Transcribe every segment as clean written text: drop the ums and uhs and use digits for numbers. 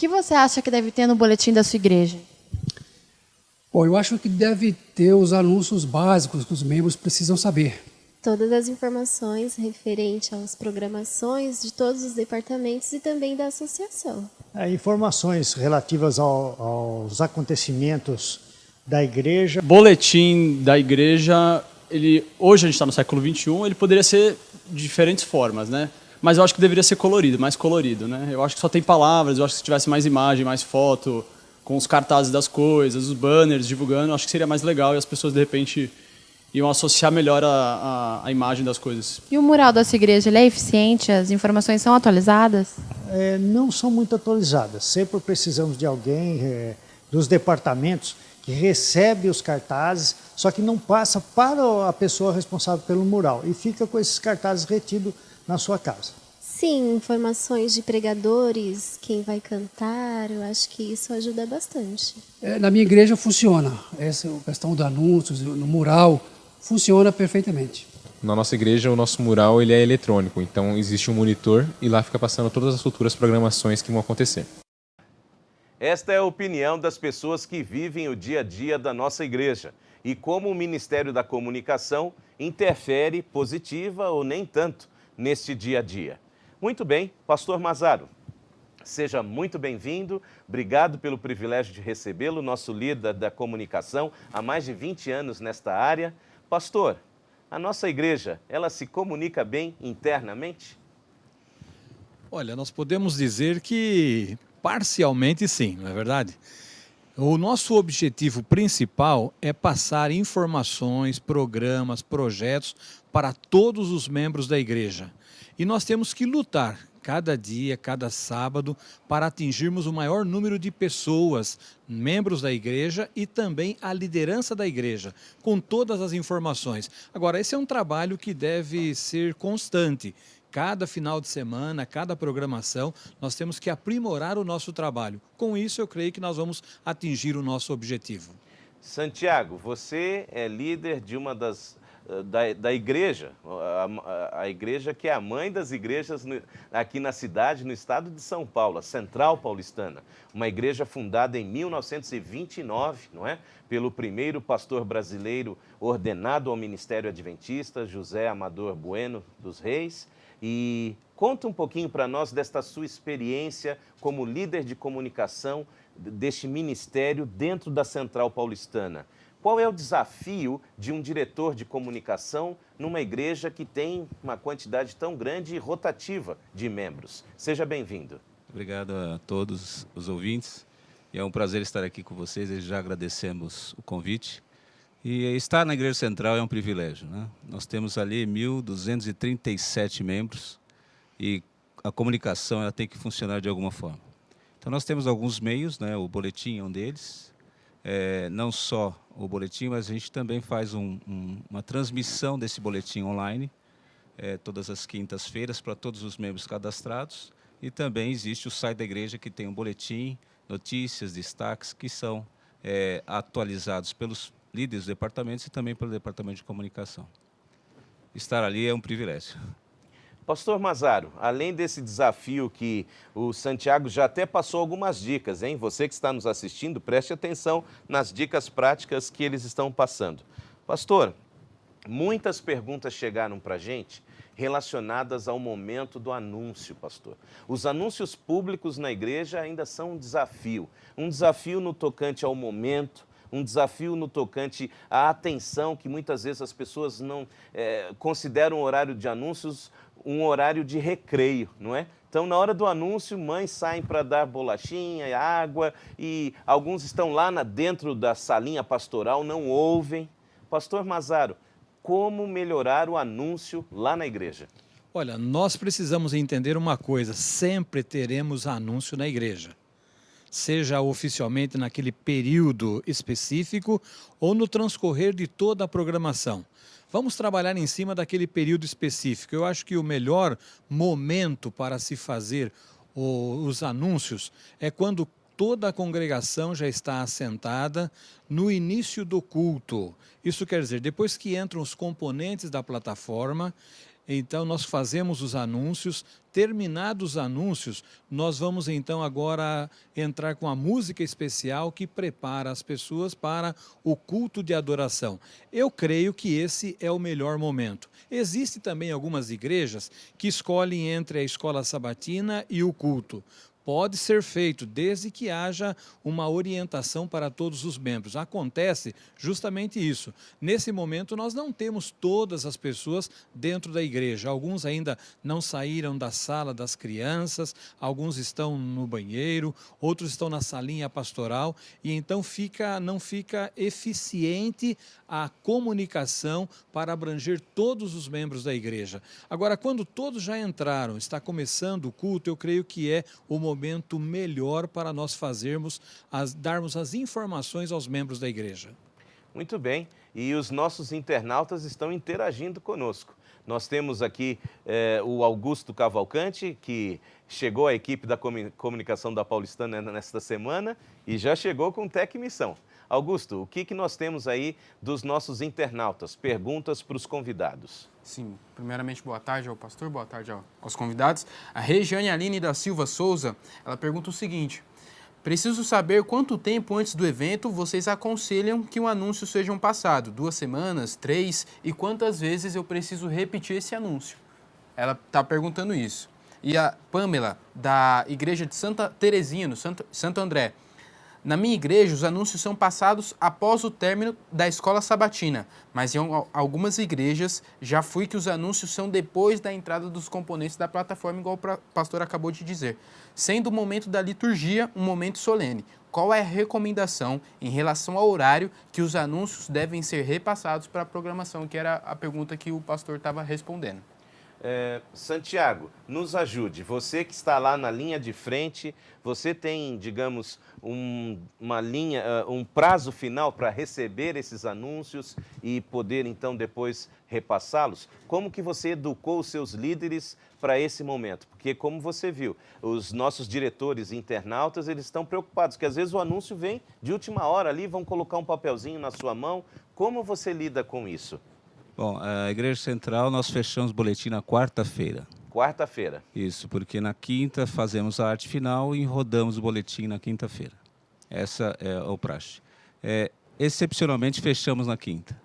que você acha que deve ter no boletim da sua igreja? Bom, eu acho que deve ter os anúncios básicos que os membros precisam saber. Todas as informações referentes às programações de todos os departamentos e também da associação. Informações relativas aos acontecimentos da igreja. Boletim da igreja, hoje a gente está no século XXI, ele poderia ser de diferentes formas, né? Mas eu acho que deveria ser colorido, mais colorido, né? Eu acho que só tem palavras, eu acho que se tivesse mais imagem, mais foto, com os cartazes das coisas, os banners divulgando, eu acho que seria mais legal e as pessoas, de repente, iam associar melhor a imagem das coisas. E o mural da sua igreja, ele é eficiente? As informações são atualizadas? Não são muito atualizadas. Sempre precisamos de alguém dos departamentos que recebe os cartazes, só que não passa para a pessoa responsável pelo mural e fica com esses cartazes retidos na sua casa. Sim, informações de pregadores, quem vai cantar, eu acho que isso ajuda bastante. Na minha igreja funciona. Essa questão dos anúncios, no mural, funciona perfeitamente. Na nossa igreja, o nosso mural ele é eletrônico, então existe um monitor e lá fica passando todas as futuras programações que vão acontecer. Esta é a opinião das pessoas que vivem o dia a dia da nossa igreja e como o Ministério da Comunicação interfere positiva ou nem tanto neste dia a dia. Muito bem, Pastor Mazaro, seja muito bem-vindo, obrigado pelo privilégio de recebê-lo, nosso líder da comunicação, há mais de 20 anos nesta área. Pastor, a nossa igreja, ela se comunica bem internamente? Olha, nós podemos dizer que parcialmente sim, não é verdade? O nosso objetivo principal é passar informações, programas, projetos para todos os membros da igreja. E nós temos que lutar cada dia, cada sábado, para atingirmos o maior número de pessoas, membros da igreja e também a liderança da igreja, com todas as informações. Agora, esse é um trabalho que deve ser constante. Cada final de semana, cada programação, nós temos que aprimorar o nosso trabalho. Com isso, eu creio que nós vamos atingir o nosso objetivo. Santiago, você é líder de uma da igreja, a igreja que é a mãe das igrejas aqui na cidade, no estado de São Paulo, a Central Paulistana. Uma igreja fundada em 1929, não é? Pelo primeiro pastor brasileiro ordenado ao Ministério Adventista, José Amador Bueno dos Reis. E conta um pouquinho para nós desta sua experiência como líder de comunicação deste ministério dentro da Central Paulistana. Qual é o desafio de um diretor de comunicação numa igreja que tem uma quantidade tão grande e rotativa de membros? Seja bem-vindo. Obrigado a todos os ouvintes. É um prazer estar aqui com vocês. Desde já agradecemos o convite. E estar na Igreja Central é um privilégio, né? Nós temos ali 1.237 membros e a comunicação ela tem que funcionar de alguma forma. Então nós temos alguns meios, né? O boletim é um deles. Não só o boletim, mas a gente também faz uma transmissão desse boletim online, todas as quintas-feiras para todos os membros cadastrados. E também existe o site da igreja que tem um boletim, notícias, destaques que são atualizados pelos líderes dos departamentos e também pelo departamento de comunicação. Estar ali é um privilégio. Pastor Mazaro, além desse desafio que o Santiago já até passou algumas dicas, hein? Você que está nos assistindo, preste atenção nas dicas práticas que eles estão passando. Pastor, muitas perguntas chegaram para a gente relacionadas ao momento do anúncio, pastor. Os anúncios públicos na igreja ainda são um desafio no tocante ao momento, um desafio no tocante à atenção, que muitas vezes as pessoas não consideram o horário de anúncios um horário de recreio, não é? Então, na hora do anúncio, mães saem para dar bolachinha, água, e alguns estão lá dentro da salinha pastoral, não ouvem. Pastor Mazaro, como melhorar o anúncio lá na igreja? Olha, nós precisamos entender uma coisa, sempre teremos anúncio na igreja. Seja oficialmente naquele período específico ou no transcorrer de toda a programação. Vamos trabalhar em cima daquele período específico. Eu acho que o melhor momento para se fazer os anúncios é quando toda a congregação já está assentada no início do culto. Isso quer dizer, depois que entram os componentes da plataforma, Então, nós fazemos os anúncios. Terminados os anúncios, nós vamos então agora entrar com a música especial que prepara as pessoas para o culto de adoração. Eu creio que esse é o melhor momento. Existem também algumas igrejas que escolhem entre a escola sabatina e o culto. Pode ser feito, desde que haja uma orientação para todos os membros. Acontece justamente isso. Nesse momento, nós não temos todas as pessoas dentro da igreja. Alguns ainda não saíram da sala das crianças, alguns estão no banheiro, outros estão na salinha pastoral, e então não fica eficiente a comunicação para abranger todos os membros da igreja. Agora, quando todos já entraram, está começando o culto, eu creio que é o momento melhor para nós darmos as informações aos membros da igreja. Muito bem, e os nossos internautas estão interagindo conosco. Nós temos aqui o Augusto Cavalcante, que chegou à equipe da comunicação da Paulistana nesta semana e já chegou com Tec Missão. Augusto, o que nós temos aí dos nossos internautas? Perguntas para os convidados. Sim, primeiramente boa tarde ao pastor, boa tarde aos convidados. A Regiane Aline da Silva Souza, ela pergunta o seguinte: preciso saber quanto tempo antes do evento vocês aconselham que um anúncio seja passado? 2 semanas, 3? E quantas vezes eu preciso repetir esse anúncio? Ela está perguntando isso. E a Pamela, da Igreja de Santa Terezinha, no Santo André: na minha igreja, os anúncios são passados após o término da escola sabatina, mas em algumas igrejas já fui que os anúncios são depois da entrada dos componentes da plataforma, igual o pastor acabou de dizer, sendo o momento da liturgia um momento solene. Qual é a recomendação em relação ao horário que os anúncios devem ser repassados para a programação, que era a pergunta que o pastor estava respondendo? Santiago, nos ajude. Você que está lá na linha de frente, você tem, digamos, um prazo final para receber esses anúncios e poder, então, depois repassá-los? Como que você educou os seus líderes para esse momento? Porque, como você viu, os nossos diretores e internautas, eles estão preocupados, que às vezes o anúncio vem de última hora ali, vão colocar um papelzinho na sua mão. Como você lida com isso? Bom, a Igreja Central, nós fechamos o boletim na quarta-feira. Quarta-feira. Isso, porque na quinta fazemos a arte final e rodamos o boletim na quinta-feira. Essa é o praxe. Excepcionalmente, fechamos na quinta.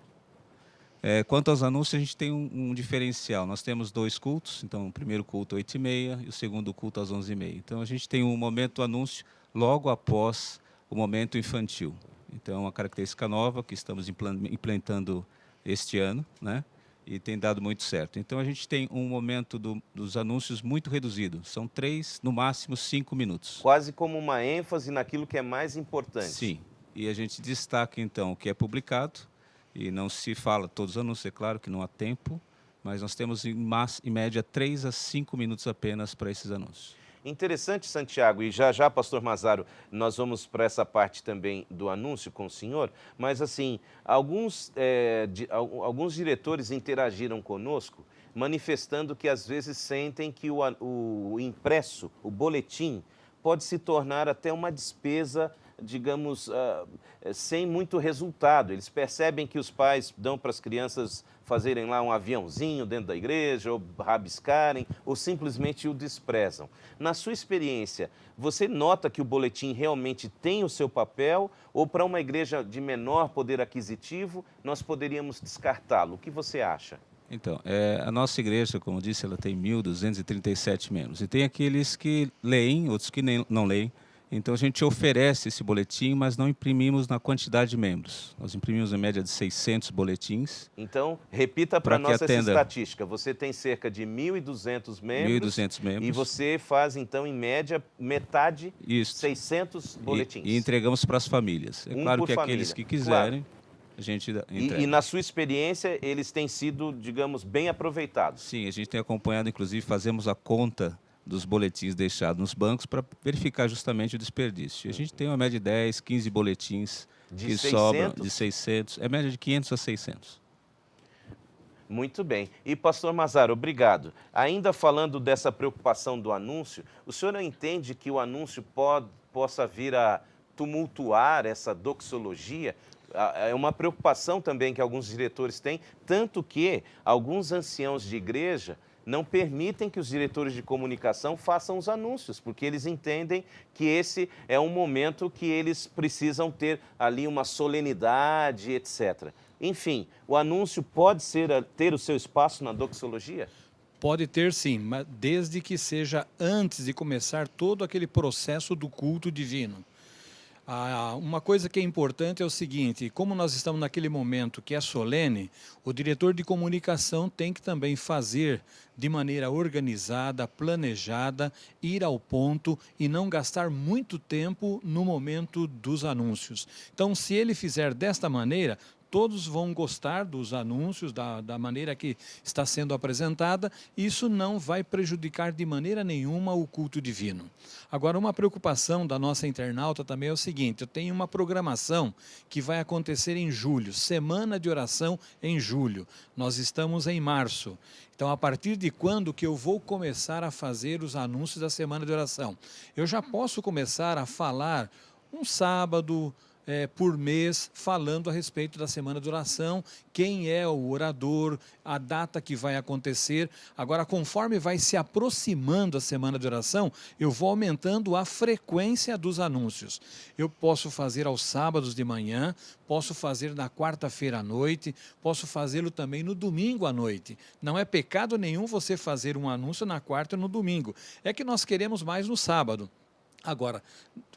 Quanto aos anúncios, a gente tem um diferencial. Nós temos 2 cultos, então o primeiro culto às 8h30 e o segundo culto às 11h30. Então a gente tem um momento anúncio logo após o momento infantil. Então é uma característica nova que estamos implementando este ano, né? E tem dado muito certo. Então a gente tem um momento dos anúncios muito reduzido. São 3, no máximo 5 minutos. Quase como uma ênfase naquilo que é mais importante. Sim. E a gente destaca então o que é publicado, e não se fala todos os anúncios, é claro que não há tempo, mas nós temos em média 3 a 5 minutos apenas para esses anúncios. Interessante, Santiago, e já, pastor Mazaro, nós vamos para essa parte também do anúncio com o senhor, mas assim, alguns diretores interagiram conosco, manifestando que às vezes sentem que o impresso, o boletim, pode se tornar até uma despesa, digamos, sem muito resultado. Eles percebem que os pais dão para as crianças fazerem lá um aviãozinho dentro da igreja, ou rabiscarem, ou simplesmente o desprezam. Na sua experiência, você nota que o boletim realmente tem o seu papel, ou para uma igreja de menor poder aquisitivo, nós poderíamos descartá-lo? O que você acha? Então, a nossa igreja, como disse, ela tem 1.237 membros. E tem aqueles que leem, outros que não leem. Então a gente oferece esse boletim, mas não imprimimos na quantidade de membros. Nós imprimimos em média de 600 boletins. Então, repita para nós essa estatística. Você tem cerca de 1.200 membros. 1.200 membros. E você faz, então, em média, metade, isso. 600 boletins. E entregamos para as famílias. É claro que aqueles que quiserem, claro, a gente entrega. E na sua experiência, eles têm sido, digamos, bem aproveitados? Sim, a gente tem acompanhado, inclusive, fazemos a conta dos boletins deixados nos bancos para verificar justamente o desperdício. A gente tem uma média de 10, 15 boletins que sobram de 600, é média de 500 a 600. Muito bem. E, pastor Mazaro, obrigado. Ainda falando dessa preocupação do anúncio, o senhor entende que o anúncio possa vir a tumultuar essa doxologia? É uma preocupação também que alguns diretores têm, tanto que alguns anciãos de igreja não permitem que os diretores de comunicação façam os anúncios, porque eles entendem que esse é um momento que eles precisam ter ali uma solenidade, etc. Enfim, o anúncio pode ter o seu espaço na doxologia? Pode ter sim, mas desde que seja antes de começar todo aquele processo do culto divino. Uma coisa que é importante é o seguinte: como nós estamos naquele momento que é solene, o diretor de comunicação tem que também fazer de maneira organizada, planejada, ir ao ponto e não gastar muito tempo no momento dos anúncios. Então, se ele fizer desta maneira, todos vão gostar dos anúncios, da maneira que está sendo apresentada, e isso não vai prejudicar de maneira nenhuma o culto divino. Agora, uma preocupação da nossa internauta também é o seguinte: eu tenho uma programação que vai acontecer em julho, semana de oração em julho. Nós estamos em março. Então, a partir de quando que eu vou começar a fazer os anúncios da semana de oração? Eu já posso começar a falar um sábado por mês, falando a respeito da semana de oração, quem é o orador, a data que vai acontecer. Agora, conforme vai se aproximando a semana de oração, eu vou aumentando a frequência dos anúncios. Eu posso fazer aos sábados de manhã, posso fazer na quarta-feira à noite, posso fazê-lo também no domingo à noite. Não é pecado nenhum você fazer um anúncio na quarta e no domingo. É que nós queremos mais no sábado. Agora,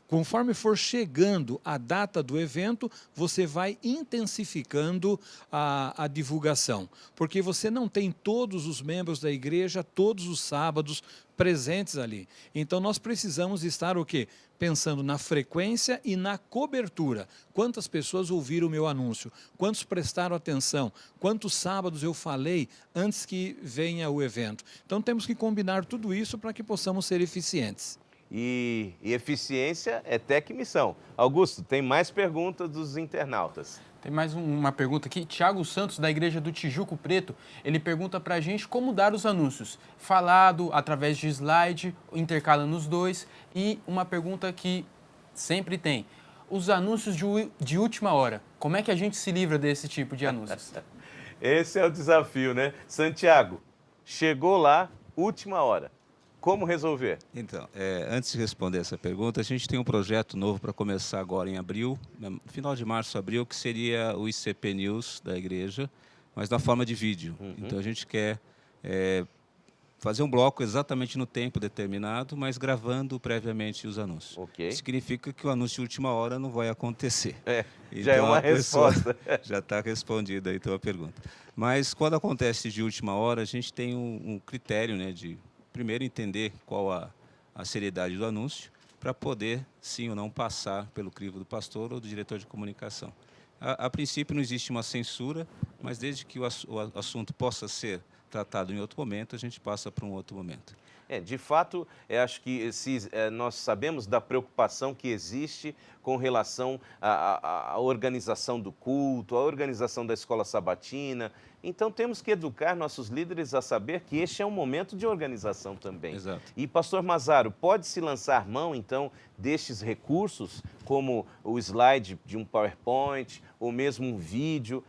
conforme for chegando a data do evento, você vai intensificando a divulgação, porque você não tem todos os membros da igreja, todos os sábados presentes ali. Então, nós precisamos estar o quê? Pensando na frequência e na cobertura. Quantas pessoas ouviram o meu anúncio? Quantos prestaram atenção? Quantos sábados eu falei antes que venha o evento? Então, temos que combinar tudo isso para que possamos ser eficientes. E eficiência é tec-missão. Augusto, tem mais perguntas dos internautas. Tem mais uma pergunta aqui. Tiago Santos, da Igreja do Tijuco Preto, ele pergunta para a gente como dar os anúncios. Falado, através de slide, intercala nos dois. E uma pergunta que sempre tem. Os anúncios de última hora. Como é que a gente se livra desse tipo de anúncios? Esse é o desafio, né? Santiago, chegou lá, última hora. Como resolver? Então, antes de responder essa pergunta, a gente tem um projeto novo para começar agora em abril, final de março, abril, que seria o ICP News da igreja, mas na forma de vídeo. Então, a gente quer fazer um bloco exatamente no tempo determinado, mas gravando previamente os anúncios. Okay. Significa que o anúncio de última hora não vai acontecer. Então, já é uma resposta. Já está respondida então a pergunta. Mas quando acontece de última hora, a gente tem um critério, né, de primeiro entender qual a seriedade do anúncio, para poder, sim ou não, passar pelo crivo do pastor ou do diretor de comunicação. A princípio não existe uma censura, mas desde que o assunto possa ser tratado em outro momento, a gente passa para um outro momento. De fato, acho que nós sabemos da preocupação que existe com relação à organização do culto, à organização da escola sabatina. Então, temos que educar nossos líderes a saber que este é um momento de organização também. Exato. E, pastor Mazaro, pode-se lançar mão, então, destes recursos, como o slide de um PowerPoint, ou mesmo um vídeo?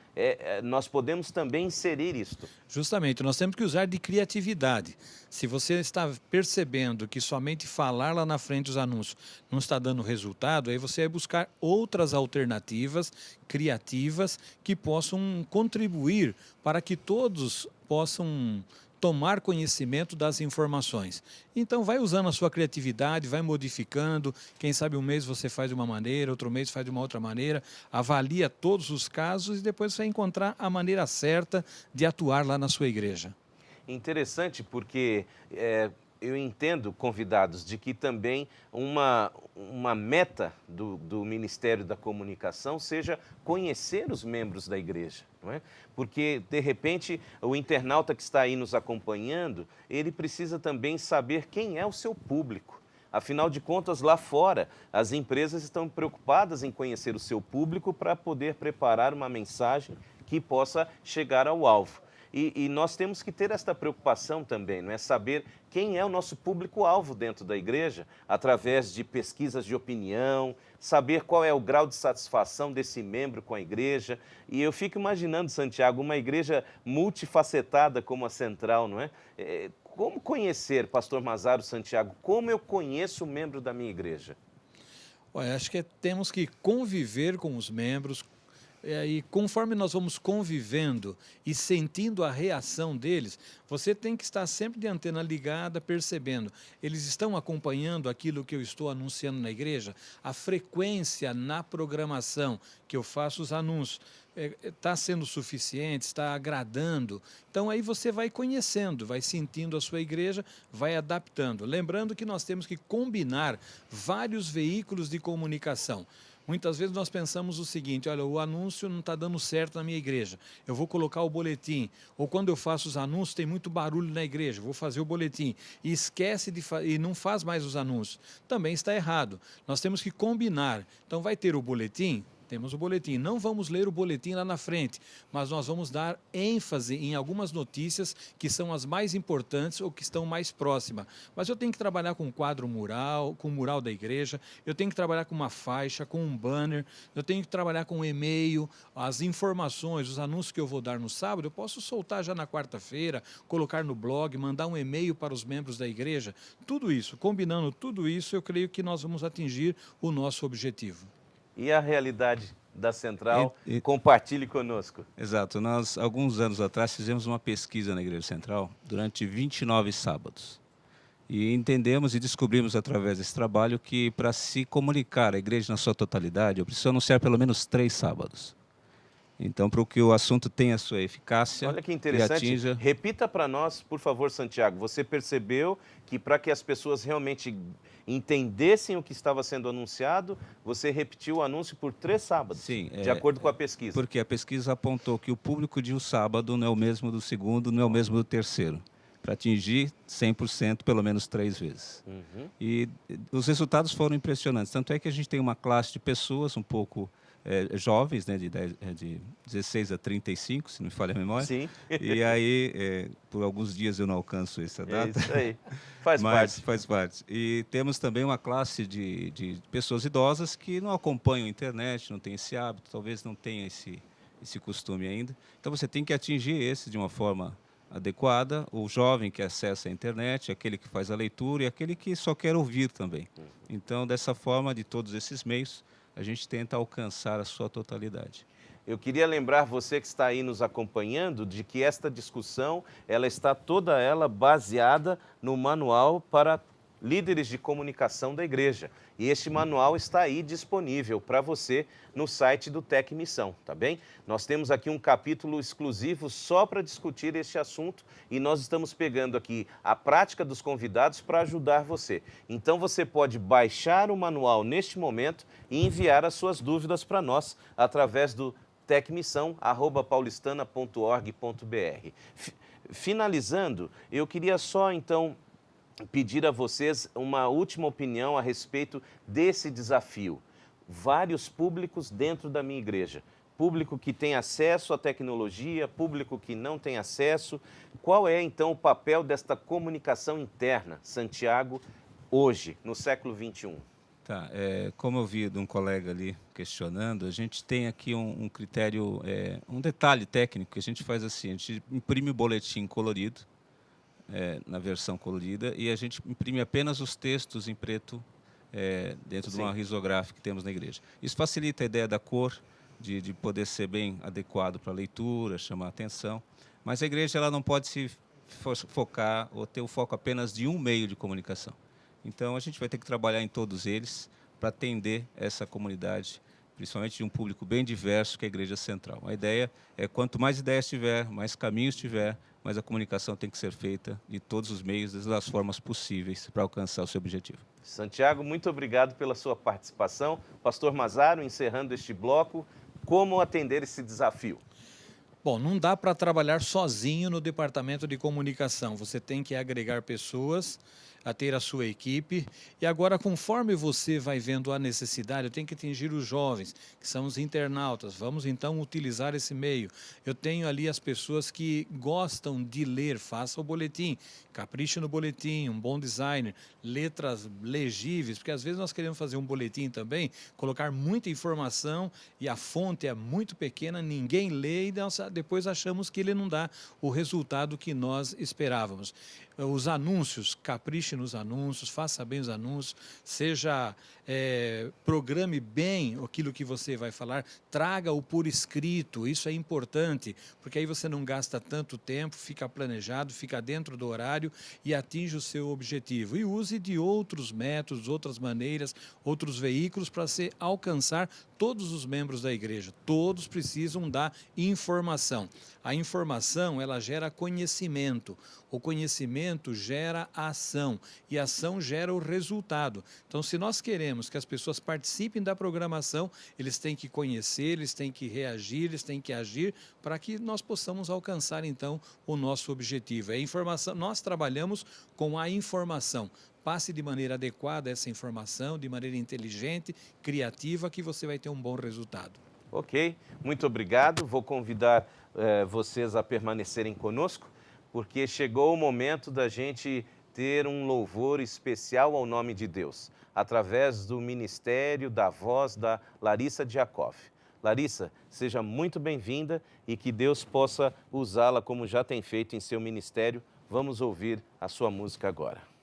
Nós podemos também inserir isto. Justamente, nós temos que usar de criatividade. Se você está percebendo que somente falar lá na frente os anúncios não está dando resultado, aí você vai buscar outras alternativas criativas que possam contribuir para que todos possam tomar conhecimento das informações. Então, vai usando a sua criatividade, vai modificando. Quem sabe um mês você faz de uma maneira, outro mês faz de uma outra maneira, avalia todos os casos e depois você vai encontrar a maneira certa de atuar lá na sua igreja. Interessante, porque eu entendo, convidados, de que também uma meta do Ministério da Comunicação seja conhecer os membros da igreja, não é? Porque, de repente, o internauta que está aí nos acompanhando, ele precisa também saber quem é o seu público. Afinal de contas, lá fora, as empresas estão preocupadas em conhecer o seu público para poder preparar uma mensagem que possa chegar ao alvo. E nós temos que ter esta preocupação também, não é? Saber quem é o nosso público-alvo dentro da igreja, através de pesquisas de opinião, saber qual é o grau de satisfação desse membro com a igreja. E eu fico imaginando, Santiago, uma igreja multifacetada como a Central, não é? Como conhecer, pastor Mazaro, Santiago, como eu conheço o membro da minha igreja? Olha, acho que temos que conviver com os membros, e conforme nós vamos convivendo e sentindo a reação deles, você tem que estar sempre de antena ligada, percebendo. Eles estão acompanhando aquilo que eu estou anunciando na igreja? A frequência na programação que eu faço os anúncios está sendo suficiente, está agradando? Então aí você vai conhecendo, vai sentindo a sua igreja, vai adaptando. Lembrando que nós temos que combinar vários veículos de comunicação. Muitas vezes nós pensamos o seguinte: olha, o anúncio não está dando certo na minha igreja, eu vou colocar o boletim. Ou quando eu faço os anúncios, tem muito barulho na igreja, vou fazer o boletim. E esquece e não faz mais os anúncios. Também está errado. Nós temos que combinar. Então vai ter o boletim? Temos o boletim. Não vamos ler o boletim lá na frente, mas nós vamos dar ênfase em algumas notícias que são as mais importantes ou que estão mais próximas. Mas eu tenho que trabalhar com um quadro mural, com o mural da igreja, eu tenho que trabalhar com uma faixa, com um banner, eu tenho que trabalhar com um e-mail, as informações, os anúncios que eu vou dar no sábado, eu posso soltar já na quarta-feira, colocar no blog, mandar um e-mail para os membros da igreja. Tudo isso, combinando tudo isso, eu creio que nós vamos atingir o nosso objetivo. E a realidade da Central? Compartilhe conosco. Exato. Nós, alguns anos atrás, fizemos uma pesquisa na Igreja Central durante 29 sábados. E entendemos e descobrimos através desse trabalho que para se comunicar a igreja na sua totalidade, eu preciso anunciar pelo menos 3 sábados. Então, para que o assunto tenha a sua eficácia. Olha que interessante. E atinja... Repita para nós, por favor, Santiago. Você percebeu que para que as pessoas realmente entendessem o que estava sendo anunciado, você repetiu o anúncio por 3 sábados, sim, de acordo com a pesquisa. Porque a pesquisa apontou que o público de um sábado não é o mesmo do segundo, não é o mesmo do terceiro. Para atingir 100% pelo menos 3 vezes. E os resultados foram impressionantes. Tanto é que a gente tem uma classe de pessoas um pouco jovens, né, de 16 a 35, se não me falha a memória. Sim. E aí, por alguns dias eu não alcanço essa data. É isso aí. Faz parte. Faz parte. E temos também uma classe de pessoas idosas que não acompanham a internet, não têm esse hábito, talvez não tenham esse costume ainda. Então você tem que atingir esse de uma forma adequada, o jovem que acessa a internet, aquele que faz a leitura e aquele que só quer ouvir também. Então, dessa forma, de todos esses meios, a gente tenta alcançar a sua totalidade. Eu queria lembrar você que está aí nos acompanhando de que esta discussão, ela está toda ela baseada no manual para líderes de comunicação da igreja. E este manual está aí disponível para você no site do Tec Missão, tá bem? Nós temos aqui um capítulo exclusivo só para discutir este assunto e nós estamos pegando aqui a prática dos convidados para ajudar você. Então você pode baixar o manual neste momento e enviar as suas dúvidas para nós através do tecmissão@paulistana.org.br. Finalizando, eu queria só então pedir a vocês uma última opinião a respeito desse desafio. Vários públicos dentro da minha igreja. Público que tem acesso à tecnologia, público que não tem acesso. Qual é, então, o papel desta comunicação interna, Santiago, hoje, no século XXI? Tá, como eu vi de um colega ali questionando, a gente tem aqui um critério, um detalhe técnico que a gente faz assim, a gente imprime o boletim colorido, na versão colorida, e a gente imprime apenas os textos em preto dentro de uma risográfica que temos na igreja. Isso facilita a ideia da cor, de poder ser bem adequado para a leitura, chamar a atenção, mas a igreja ela não pode se focar ou ter o foco apenas de um meio de comunicação. Então a gente vai ter que trabalhar em todos eles para atender essa comunidade, principalmente de um público bem diverso que é a Igreja Central. A ideia é quanto mais ideias tiver, mais caminhos tiver, mas a comunicação tem que ser feita de todos os meios, das formas possíveis para alcançar o seu objetivo. Santiago, muito obrigado pela sua participação. Pastor Mazaro, encerrando este bloco, como atender esse desafio? Bom, não dá para trabalhar sozinho no departamento de comunicação. Você tem que agregar pessoas, a ter a sua equipe. E agora, conforme você vai vendo a necessidade, eu tenho que atingir os jovens, que são os internautas. Vamos então utilizar esse meio. Eu tenho ali as pessoas que gostam de ler, faça o boletim, capriche no boletim, um bom designer, letras legíveis, porque às vezes nós queremos fazer um boletim também, colocar muita informação e a fonte é muito pequena, ninguém lê e depois achamos que ele não dá o resultado que nós esperávamos. Os anúncios, capriche nos anúncios, faça bem os anúncios, programe bem aquilo que você vai falar, traga-o por escrito, isso é importante, porque aí você não gasta tanto tempo, fica planejado, fica dentro do horário e atinge o seu objetivo. E use de outros métodos, outras maneiras, outros veículos para você alcançar todos os membros da igreja. Todos precisam da informação. A informação, ela gera conhecimento. O conhecimento gera ação e a ação gera o resultado. Então, se nós queremos que as pessoas participem da programação, eles têm que conhecer, eles têm que reagir, eles têm que agir para que nós possamos alcançar, então, o nosso objetivo. É informação. Nós trabalhamos com a informação. Passe de maneira adequada essa informação, de maneira inteligente, criativa, que você vai ter um bom resultado. Ok, muito obrigado. Vou convidar vocês a permanecerem conosco, porque chegou o momento da gente ter um louvor especial ao nome de Deus, através do ministério da voz da Larissa Diakov. Larissa, seja muito bem-vinda e que Deus possa usá-la como já tem feito em seu ministério. Vamos ouvir a sua música agora.